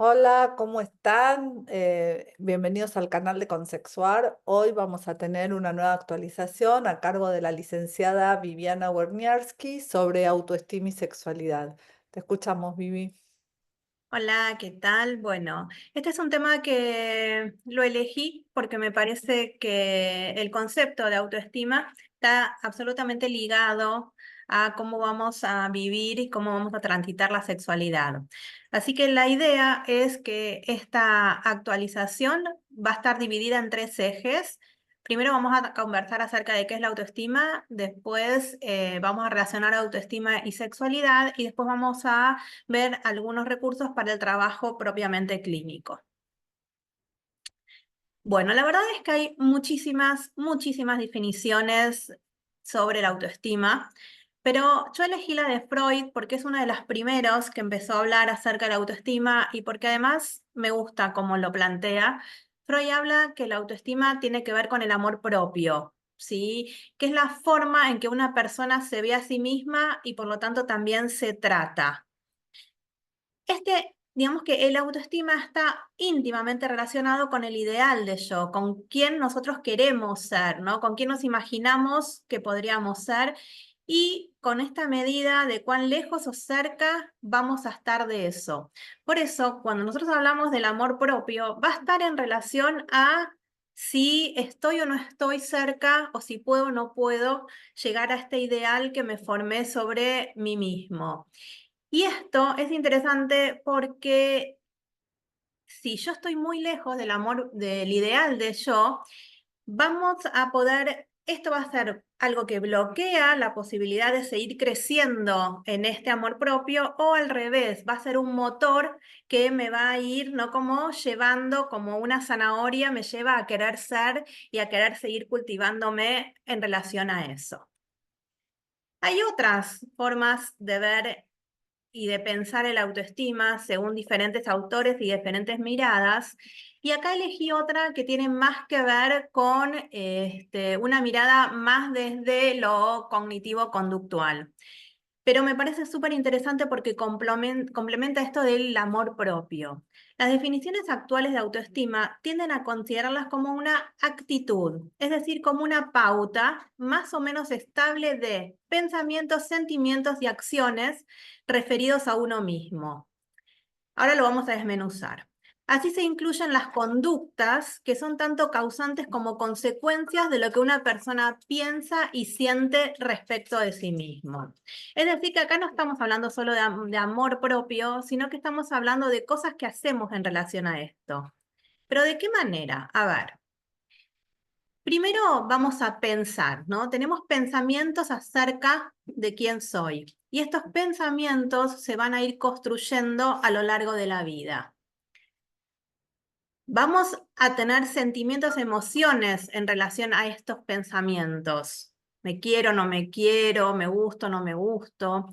Hola, ¿cómo están? Bienvenidos al canal de Consexuar. Hoy vamos a tener una nueva actualización a cargo de la licenciada Viviana Werniarski sobre autoestima y sexualidad. Te escuchamos, Vivi. Hola, ¿qué tal? Bueno, este es un tema que lo elegí porque me parece que el concepto de autoestima está absolutamente ligado a cómo vamos a vivir y cómo vamos a transitar la sexualidad. Así que la idea es que esta actualización va a estar dividida en tres ejes. Primero vamos a conversar acerca de qué es la autoestima, después vamos a relacionar autoestima y sexualidad y después vamos a ver algunos recursos para el trabajo propiamente clínico. Bueno, la verdad es que hay muchísimas definiciones sobre la autoestima, pero yo elegí la de Freud porque es uno de los primeros que empezó a hablar acerca de la autoestima y porque además me gusta cómo lo plantea. Freud habla que la autoestima tiene que ver con el amor propio, ¿sí? Que es la forma en que una persona se ve a sí misma y por lo tanto también se trata. Digamos que el autoestima está íntimamente relacionado con el ideal de yo, con quién nosotros queremos ser, ¿no? Con quién nos imaginamos que podríamos ser y con esta medida de cuán lejos o cerca vamos a estar de eso. Por eso, cuando nosotros hablamos del amor propio, va a estar en relación a si estoy o no estoy cerca o si puedo o no puedo llegar a este ideal que me formé sobre mí mismo. Y esto es interesante porque si yo estoy muy lejos del amor, del ideal de yo, esto va a ser algo que bloquea la posibilidad de seguir creciendo en este amor propio o al revés, va a ser un motor que me va a ir, ¿no? Como llevando, como una zanahoria, me lleva a querer ser y a querer seguir cultivándome en relación a eso. Hay otras formas de ver y de pensar el autoestima según diferentes autores y diferentes miradas. Y acá elegí otra que tiene más que ver con una mirada más desde lo cognitivo-conductual. Pero me parece súper interesante porque complementa esto del amor propio. Las definiciones actuales de autoestima tienden a considerarlas como una actitud, es decir, como una pauta más o menos estable de pensamientos, sentimientos y acciones referidos a uno mismo. Ahora lo vamos a desmenuzar. Así se incluyen las conductas que son tanto causantes como consecuencias de lo que una persona piensa y siente respecto de sí mismo. Es decir, que acá no estamos hablando solo de amor propio, sino que estamos hablando de cosas que hacemos en relación a esto. ¿Pero de qué manera? A ver, primero vamos a pensar, ¿no? Tenemos pensamientos acerca de quién soy. Y estos pensamientos se van a ir construyendo a lo largo de la vida. Vamos a tener sentimientos, emociones en relación a estos pensamientos. Me quiero, no me quiero, me gusto, no me gusto.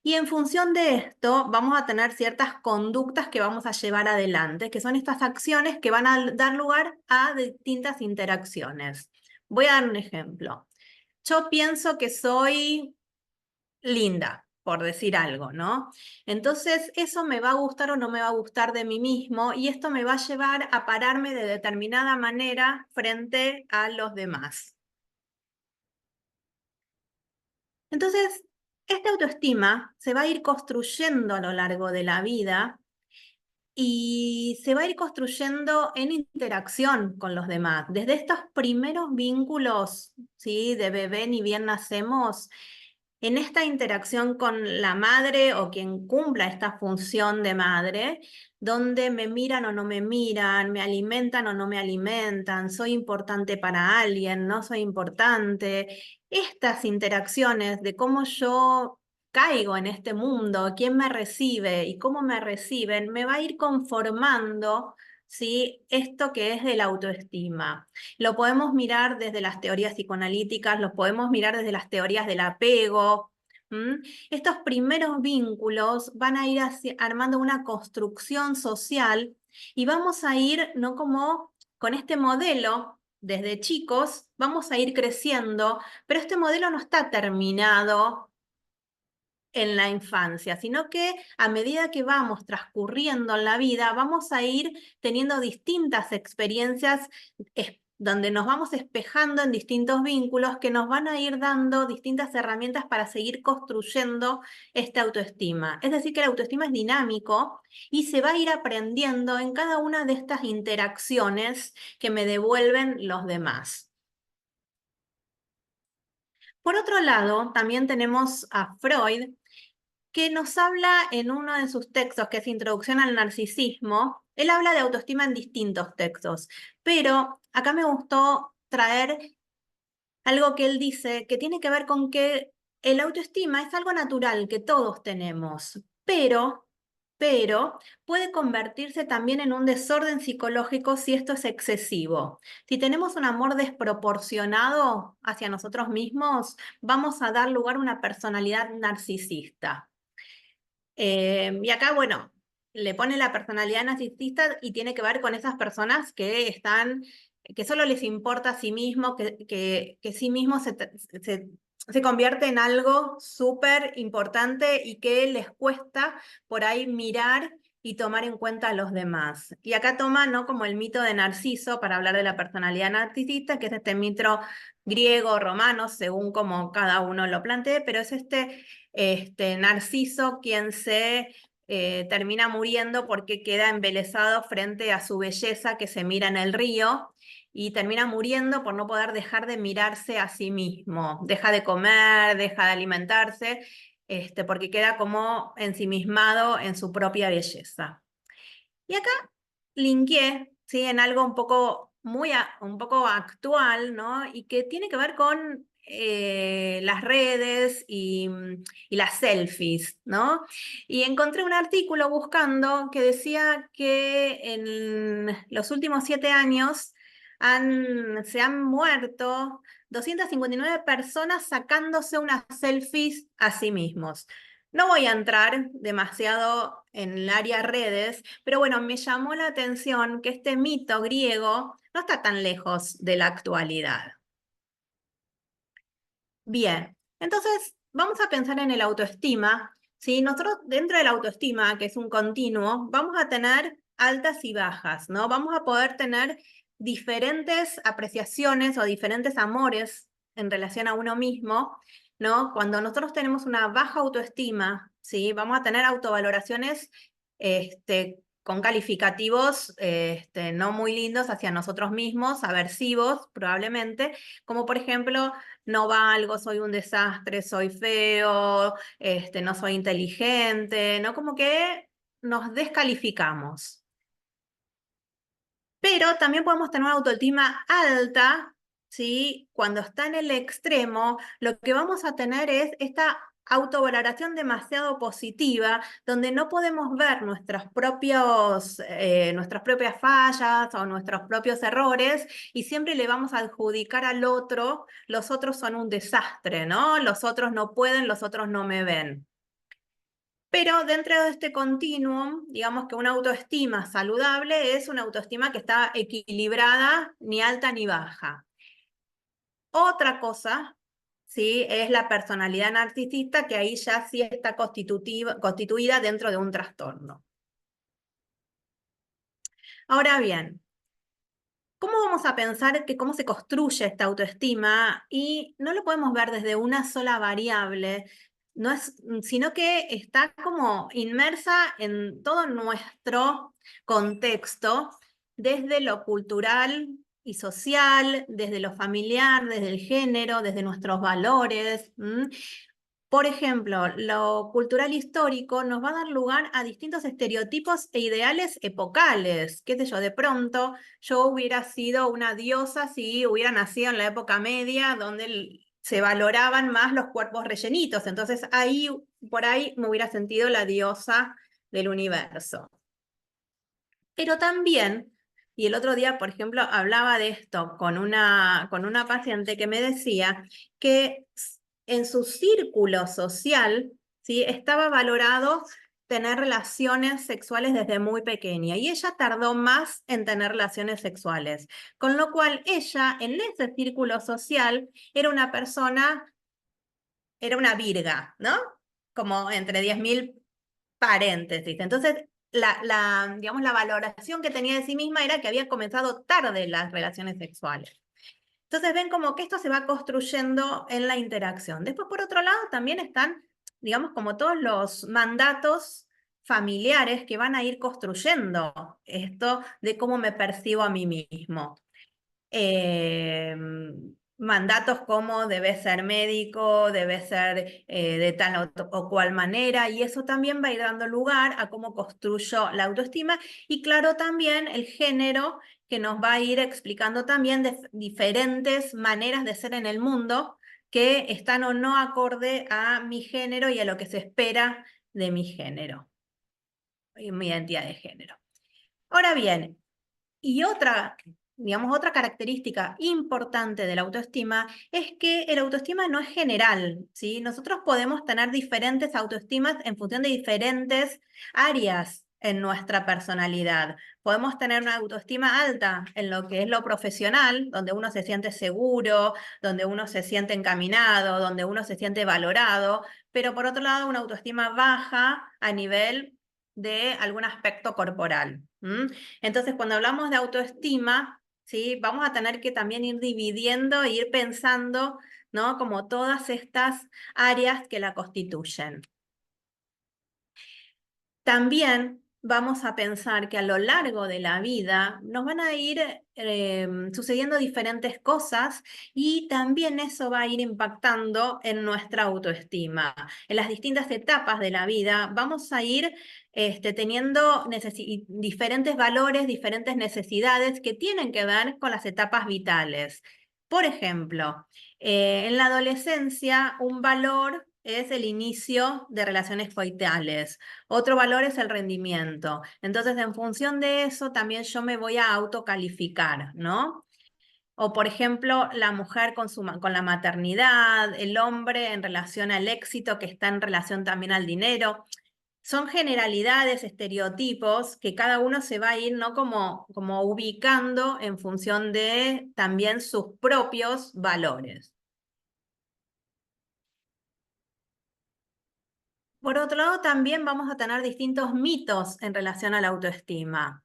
Y en función de esto, vamos a tener ciertas conductas que vamos a llevar adelante, que son estas acciones que van a dar lugar a distintas interacciones. Voy a dar un ejemplo. Yo pienso que soy linda, por decir algo, ¿no? Entonces, eso me va a gustar o no me va a gustar de mí mismo y esto me va a llevar a pararme de determinada manera frente a los demás. Entonces, esta autoestima se va a ir construyendo a lo largo de la vida y se va a ir construyendo en interacción con los demás. Desde estos primeros vínculos, ¿sí? De bebé ni bien nacemos, en esta interacción con la madre o quien cumpla esta función de madre, donde me miran o no me miran, me alimentan o no me alimentan, soy importante para alguien, no soy importante. Estas interacciones de cómo yo caigo en este mundo, quién me recibe y cómo me reciben, me va a ir conformando, ¿sí? Esto que es de la autoestima. Lo podemos mirar desde las teorías psicoanalíticas, lo podemos mirar desde las teorías del apego. ¿M? Estos primeros vínculos van a ir armando una construcción social y vamos a ir, no como con este modelo, desde chicos, vamos a ir creciendo, pero este modelo no está terminado en la infancia, sino que a medida que vamos transcurriendo en la vida, vamos a ir teniendo distintas experiencias donde nos vamos espejando en distintos vínculos que nos van a ir dando distintas herramientas para seguir construyendo esta autoestima. Es decir, que la autoestima es dinámico y se va a ir aprendiendo en cada una de estas interacciones que me devuelven los demás. Por otro lado, también tenemos a Freud, que nos habla en uno de sus textos, que es Introducción al Narcisismo. Él habla de autoestima en distintos textos, pero acá me gustó traer algo que él dice que tiene que ver con que el autoestima es algo natural que todos tenemos, pero puede convertirse también en un desorden psicológico si esto es excesivo. Si tenemos un amor desproporcionado hacia nosotros mismos, vamos a dar lugar a una personalidad narcisista. Y acá, bueno, le pone la personalidad narcisista y tiene que ver con esas personas que están, que solo les importa a sí mismo, que sí mismo se convierte en algo súper importante y que les cuesta por ahí mirar y tomar en cuenta a los demás. Y acá toma, ¿no?, como el mito de Narciso para hablar de la personalidad narcisista, que es este mito griego, romano, según como cada uno lo plantee, pero es este Narciso quien se termina muriendo porque queda embelesado frente a su belleza que se mira en el río y termina muriendo por no poder dejar de mirarse a sí mismo. Deja de comer, deja de alimentarse, porque queda como ensimismado en su propia belleza. Y acá linkeé, ¿sí?, en algo un poco, un poco actual, ¿no? Y que tiene que ver con las redes y las selfies, ¿no? Y encontré un artículo buscando que decía que en los últimos 7 años se han muerto 259 personas sacándose unas selfies a sí mismos. No voy a entrar demasiado en el área redes, pero bueno, me llamó la atención que este mito griego no está tan lejos de la actualidad. Bien, entonces vamos a pensar en el autoestima. ¿Sí? Nosotros dentro de la autoestima, que es un continuo, vamos a tener altas y bajas, ¿no? Vamos a poder tener diferentes apreciaciones o diferentes amores en relación a uno mismo, ¿no? Cuando nosotros tenemos una baja autoestima, ¿sí?, vamos a tener autovaloraciones con calificativos no muy lindos hacia nosotros mismos, aversivos probablemente, como por ejemplo, no valgo, soy un desastre, soy feo, no soy inteligente, ¿no? Como que nos descalificamos. Pero también podemos tener una autoestima alta, ¿sí? Cuando está en el extremo, lo que vamos a tener es esta autovaloración demasiado positiva, donde no podemos ver nuestras propias fallas o nuestros propios errores y siempre le vamos a adjudicar al otro, los otros son un desastre, ¿no? Los otros no pueden, los otros no me ven. Pero dentro de este continuum, digamos que una autoestima saludable es una autoestima que está equilibrada, ni alta ni baja. Otra cosa, ¿sí?, es la personalidad narcisista, que ahí ya sí está constituida dentro de un trastorno. Ahora bien, ¿cómo vamos a pensar que cómo se construye esta autoestima? Y no lo podemos ver desde una sola variable, sino que está como inmersa en todo nuestro contexto, desde lo cultural y social, desde lo familiar, desde el género, desde nuestros valores. Por ejemplo, lo cultural histórico nos va a dar lugar a distintos estereotipos e ideales epocales. Qué sé yo, de pronto yo hubiera sido una diosa si hubiera nacido en la época media, donde se valoraban más los cuerpos rellenitos. Entonces ahí, por ahí me hubiera sentido la diosa del universo. Pero también, y el otro día, por ejemplo, hablaba de esto con una paciente que me decía que en su círculo social, ¿sí?, estaba valorado tener relaciones sexuales desde muy pequeña y ella tardó más en tener relaciones sexuales, con lo cual ella en ese círculo social era una persona, era una virga, ¿no? como entre 10.000 paréntesis. Entonces, digamos, la valoración que tenía de sí misma era que había comenzado tarde las relaciones sexuales. Entonces ven como que esto se va construyendo en la interacción. Después, por otro lado, también están, digamos, como todos los mandatos familiares que van a ir construyendo esto de cómo me percibo a mí mismo. Mandatos como debes ser médico, debes ser de tal o cual manera, y eso también va a ir dando lugar a cómo construyo la autoestima, y claro, también el género que nos va a ir explicando también de diferentes maneras de ser en el mundo que están o no acorde a mi género y a lo que se espera de mi género, y mi identidad de género. Ahora bien, y otra, digamos, otra característica importante de la autoestima es que el autoestima no es general, ¿sí? Nosotros podemos tener diferentes autoestimas en función de diferentes áreas en nuestra personalidad. Podemos tener una autoestima alta en lo que es lo profesional, donde uno se siente seguro, donde uno se siente encaminado, donde uno se siente valorado, pero por otro lado una autoestima baja a nivel de algún aspecto corporal. Entonces, cuando hablamos de autoestima, ¿sí? Vamos a tener que también ir dividiendo e ir pensando, ¿no? Como todas estas áreas que la constituyen. También vamos a pensar que a lo largo de la vida nos van a ir sucediendo diferentes cosas y también eso va a ir impactando en nuestra autoestima. En las distintas etapas de la vida vamos a ir teniendo diferentes valores, diferentes necesidades que tienen que ver con las etapas vitales. Por ejemplo, en la adolescencia un valor es el inicio de relaciones coitales. Otro valor es el rendimiento. Entonces, en función de eso, también yo me voy a autocalificar, ¿no? O, por ejemplo, la mujer con la maternidad, el hombre en relación al éxito, que está en relación también al dinero. Son generalidades, estereotipos, que cada uno se va a ir, ¿no? Como ubicando en función de también sus propios valores. Por otro lado, también vamos a tener distintos mitos en relación a la autoestima.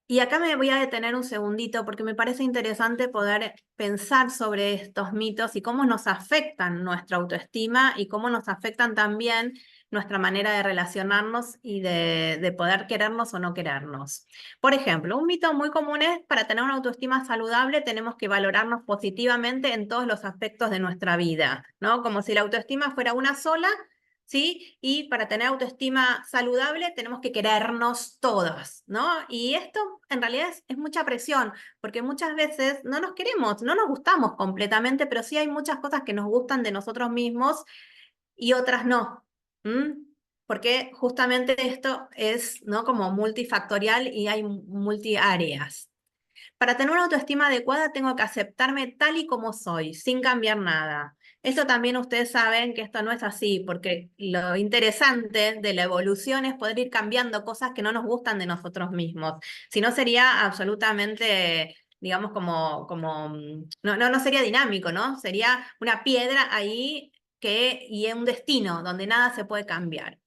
Y acá me voy a detener un segundito porque me parece interesante poder pensar sobre estos mitos y cómo nos afectan nuestra autoestima y cómo nos afectan también nuestra manera de relacionarnos y de poder querernos o no querernos. Por ejemplo, un mito muy común es: para tener una autoestima saludable tenemos que valorarnos positivamente en todos los aspectos de nuestra vida, ¿no? Como si la autoestima fuera una sola. ¿Sí? Y para tener autoestima saludable tenemos que querernos todas, ¿no? Y esto en realidad es mucha presión, porque muchas veces no nos queremos, no nos gustamos completamente, pero sí hay muchas cosas que nos gustan de nosotros mismos y otras no. Porque justamente esto es, ¿no? Como multifactorial y hay multiáreas. Para tener una autoestima adecuada tengo que aceptarme tal y como soy, sin cambiar nada. Esto también ustedes saben que esto no es así, porque lo interesante de la evolución es poder ir cambiando cosas que no nos gustan de nosotros mismos. Si no sería absolutamente, digamos, no sería dinámico, ¿no? Sería una piedra ahí y un destino donde nada se puede cambiar.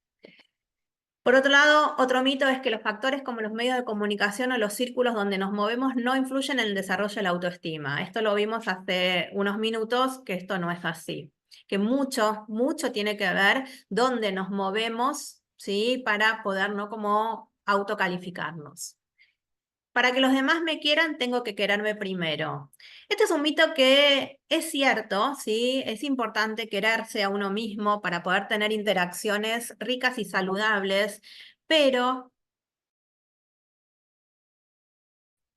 Por otro lado, otro mito es que los factores como los medios de comunicación o los círculos donde nos movemos no influyen en el desarrollo de la autoestima. Esto lo vimos hace unos minutos, que esto no es así. Que mucho, mucho tiene que ver dónde nos movemos, ¿sí? Para poder, ¿no? Como autocalificarnos. Para que los demás me quieran, tengo que quererme primero. Este es un mito que es cierto, ¿sí? Es importante quererse a uno mismo para poder tener interacciones ricas y saludables, pero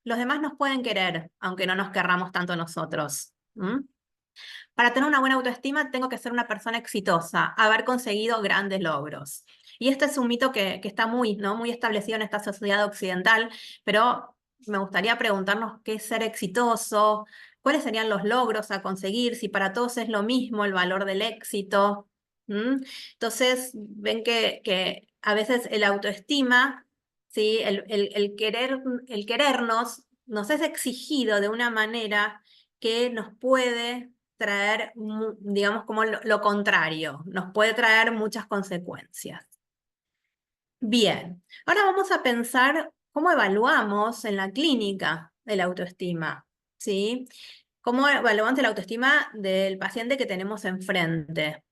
los demás nos pueden querer, aunque no nos querramos tanto nosotros. Para tener una buena autoestima, tengo que ser una persona exitosa, haber conseguido grandes logros. Y este es un mito que está muy, ¿no? Muy establecido en esta sociedad occidental, pero me gustaría preguntarnos qué es ser exitoso, cuáles serían los logros a conseguir, si para todos es lo mismo el valor del éxito. Entonces, ven que a veces el autoestima, ¿sí? El querernos nos es exigido de una manera que nos puede traer, digamos, como lo contrario, nos puede traer muchas consecuencias. Bien, ahora vamos a pensar cómo evaluamos en la clínica la autoestima, ¿sí? ¿Cómo evaluamos la autoestima del paciente que tenemos enfrente?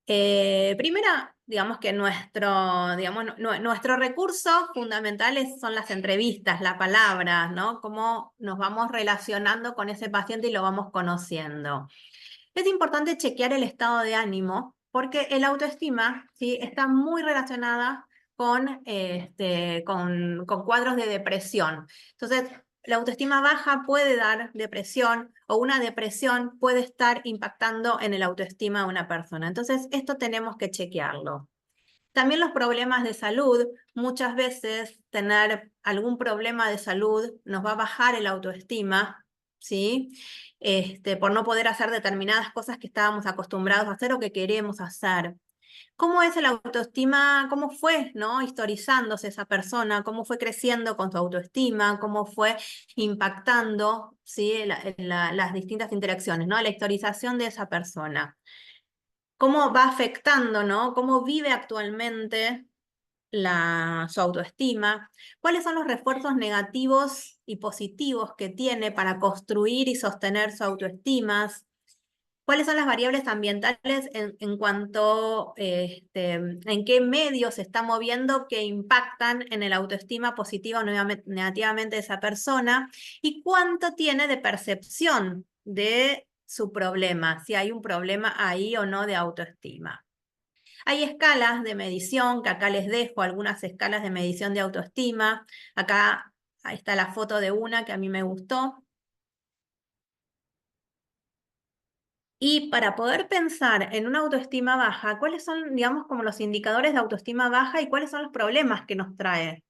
Primero, digamos que nuestro recurso fundamental son las entrevistas, la palabra, ¿no? Cómo nos vamos relacionando con ese paciente y lo vamos conociendo. Es importante chequear el estado de ánimo porque el autoestima, ¿sí?, está muy relacionada con cuadros de depresión. Entonces, la autoestima baja puede dar depresión o una depresión puede estar impactando en el autoestima de una persona. Entonces, esto tenemos que chequearlo. También los problemas de salud, muchas veces tener algún problema de salud nos va a bajar el autoestima, ¿sí? Por no poder hacer determinadas cosas que estábamos acostumbrados a hacer o que queremos hacer. ¿Cómo es el autoestima? ¿Cómo fue, no, historizándose esa persona? ¿Cómo fue creciendo con su autoestima? ¿Cómo fue impactando, ¿sí?, las distintas interacciones, ¿no? La historización de esa persona. ¿Cómo va afectando, ¿no? ¿Cómo vive actualmente su autoestima? ¿Cuáles son los refuerzos negativos y positivos que tiene para construir y sostener su autoestima? ¿Cuáles son las variables ambientales en cuanto en qué medios se está moviendo que impactan en el autoestima positiva o negativamente de esa persona? ¿Y cuánto tiene de percepción de su problema? Si hay un problema ahí o no de autoestima. Hay escalas de medición, que acá les dejo algunas escalas de medición de autoestima. Acá ahí está la foto de una que a mí me gustó. Y para poder pensar en una autoestima baja, ¿cuáles son, digamos, como los indicadores de autoestima baja y cuáles son los problemas que nos trae?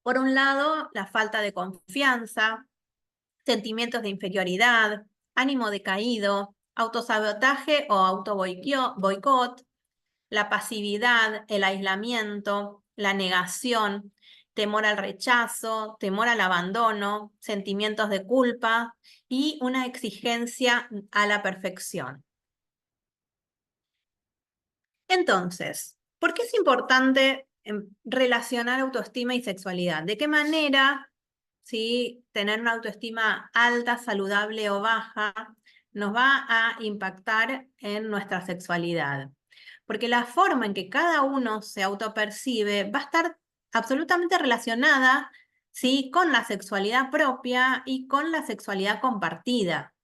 Por un lado, la falta de confianza, sentimientos de inferioridad, ánimo decaído, autosabotaje o autoboicot, la pasividad, el aislamiento, la negación, temor al rechazo, temor al abandono, sentimientos de culpa y una exigencia a la perfección. Entonces, ¿por qué es importante relacionar autoestima y sexualidad? ¿De qué manera, si tener una autoestima alta, saludable o baja nos va a impactar en nuestra sexualidad? Porque la forma en que cada uno se autopercibe va a estar absolutamente relacionada, ¿sí?, con la sexualidad propia y con la sexualidad compartida.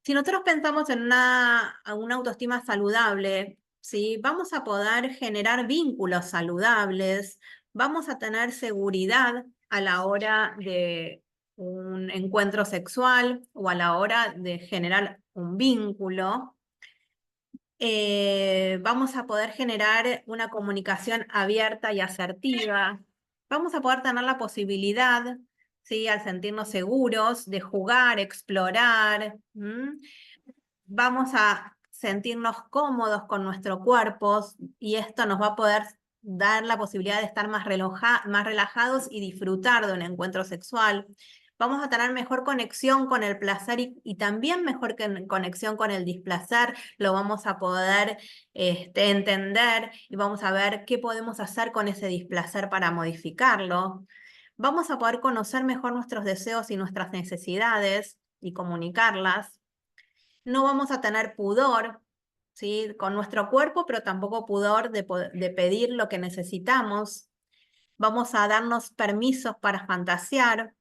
Si nosotros pensamos en una autoestima saludable, ¿sí?, vamos a poder generar vínculos saludables, vamos a tener seguridad a la hora de un encuentro sexual o a la hora de generar un vínculo. Vamos a poder generar una comunicación abierta y asertiva. Vamos a poder tener la posibilidad, ¿sí?, al sentirnos seguros, de jugar, explorar. Vamos a sentirnos cómodos con nuestro cuerpo y esto nos va a poder dar la posibilidad de estar más relajados y disfrutar de un encuentro sexual. Vamos a tener mejor conexión con el placer y también mejor conexión con el displacer. Lo vamos a poder entender y vamos a ver qué podemos hacer con ese displacer para modificarlo. Vamos a poder conocer mejor nuestros deseos y nuestras necesidades y comunicarlas. No vamos a tener pudor, ¿sí?, con nuestro cuerpo, pero tampoco pudor de pedir lo que necesitamos. Vamos a darnos permisos para fantasear.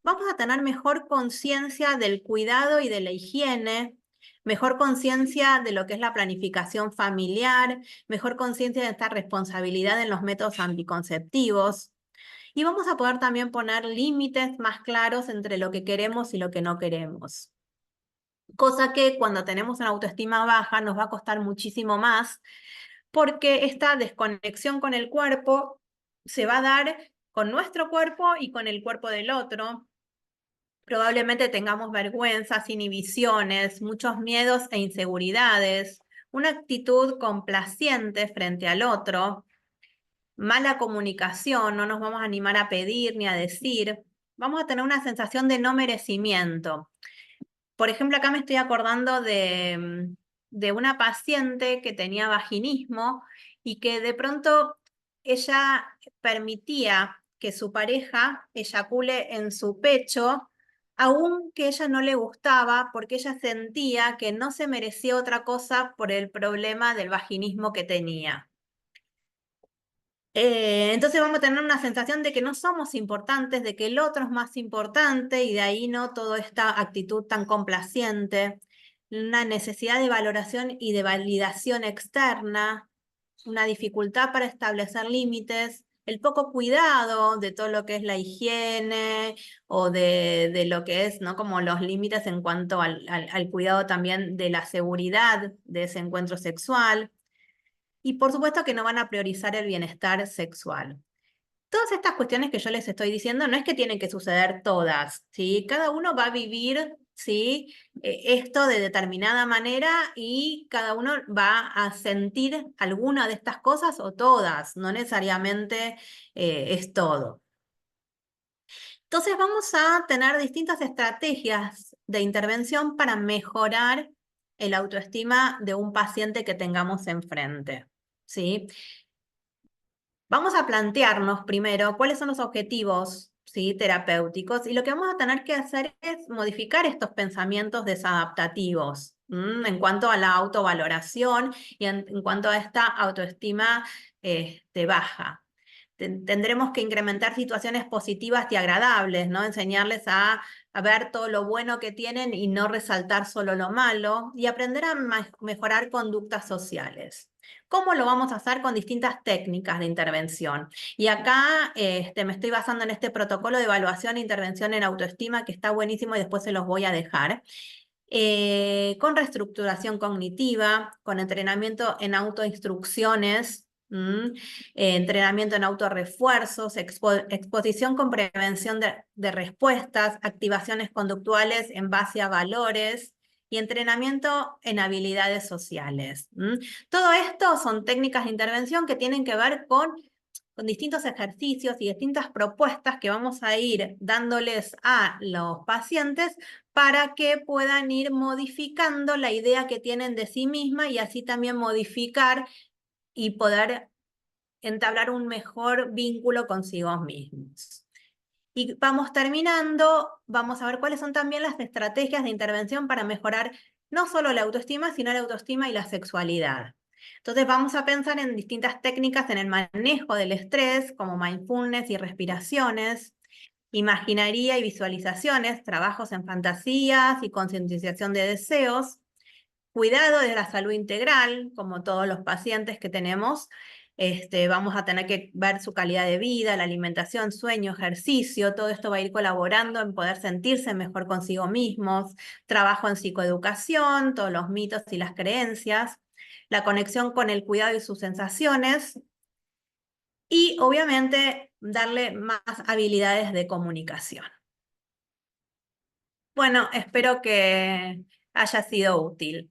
Vamos a tener mejor conciencia del cuidado y de la higiene, mejor conciencia de lo que es la planificación familiar, mejor conciencia de esta responsabilidad en los métodos anticonceptivos. Y vamos a poder también poner límites más claros entre lo que queremos y lo que no queremos. Cosa que cuando tenemos una autoestima baja nos va a costar muchísimo más porque esta desconexión con el cuerpo se va a dar con nuestro cuerpo y con el cuerpo del otro. Probablemente tengamos vergüenzas, inhibiciones, muchos miedos e inseguridades, una actitud complaciente frente al otro, mala comunicación, no nos vamos a animar a pedir ni a decir. vamos a tener una sensación de no merecimiento. Por ejemplo, acá me estoy acordando de una paciente que tenía vaginismo y que de pronto ella permitía que su pareja eyacule en su pecho, aunque ella no le gustaba, porque ella sentía que no se merecía otra cosa por el problema del vaginismo que tenía. Entonces vamos a tener una sensación de que no somos importantes, de que el otro es más importante y de ahí no toda esta actitud tan complaciente, una necesidad de valoración y de validación externa, una dificultad para establecer límites, el poco cuidado de todo lo que es la higiene o de lo que es, ¿no? Como los límites en cuanto al cuidado también de la seguridad de ese encuentro sexual. Y por supuesto que no van a priorizar el bienestar sexual. Todas estas cuestiones que yo les estoy diciendo no es que tienen que suceder todas, ¿sí? Cada uno va a vivir, ¿sí? Esto de determinada manera y cada uno va a sentir alguna de estas cosas o todas, no necesariamente es todo. Entonces vamos a tener distintas estrategias de intervención para mejorar el autoestima de un paciente que tengamos enfrente, ¿sí? Vamos a plantearnos primero cuáles son los objetivos, ¿sí? terapéuticos y lo que vamos a tener que hacer es modificar estos pensamientos desadaptativos en cuanto a la autovaloración y en cuanto a esta autoestima baja. Tendremos que incrementar situaciones positivas y agradables, ¿no? Enseñarles a ver todo lo bueno que tienen y no resaltar solo lo malo y aprender a mejorar conductas sociales. ¿Cómo lo vamos a hacer? Con distintas técnicas de intervención. Y acá me estoy basando en este protocolo de evaluación e intervención en autoestima que está buenísimo y después se los voy a dejar. Con reestructuración cognitiva, con entrenamiento en autoinstrucciones, entrenamiento en autorrefuerzos, exposición con prevención de respuestas, activaciones conductuales en base a valores y entrenamiento en habilidades sociales. Todo esto son técnicas de intervención que tienen que ver con distintos ejercicios y distintas propuestas que vamos a ir dándoles a los pacientes para que puedan ir modificando la idea que tienen de sí misma y así también modificar y poder entablar un mejor vínculo consigo mismos. Y vamos terminando, vamos a ver cuáles son también las estrategias de intervención para mejorar no solo la autoestima, sino la autoestima y la sexualidad. Entonces vamos a pensar en distintas técnicas en el manejo del estrés, como mindfulness y respiraciones, imaginaría y visualizaciones, trabajos en fantasías y concientización de deseos, cuidado de la salud integral, como todos los pacientes que tenemos. Vamos a tener que ver su calidad de vida, la alimentación, sueño, ejercicio, todo esto va a ir colaborando en poder sentirse mejor consigo mismos, trabajo en psicoeducación, todos los mitos y las creencias, la conexión con el cuidado y sus sensaciones, y obviamente darle más habilidades de comunicación. Bueno, espero que haya sido útil.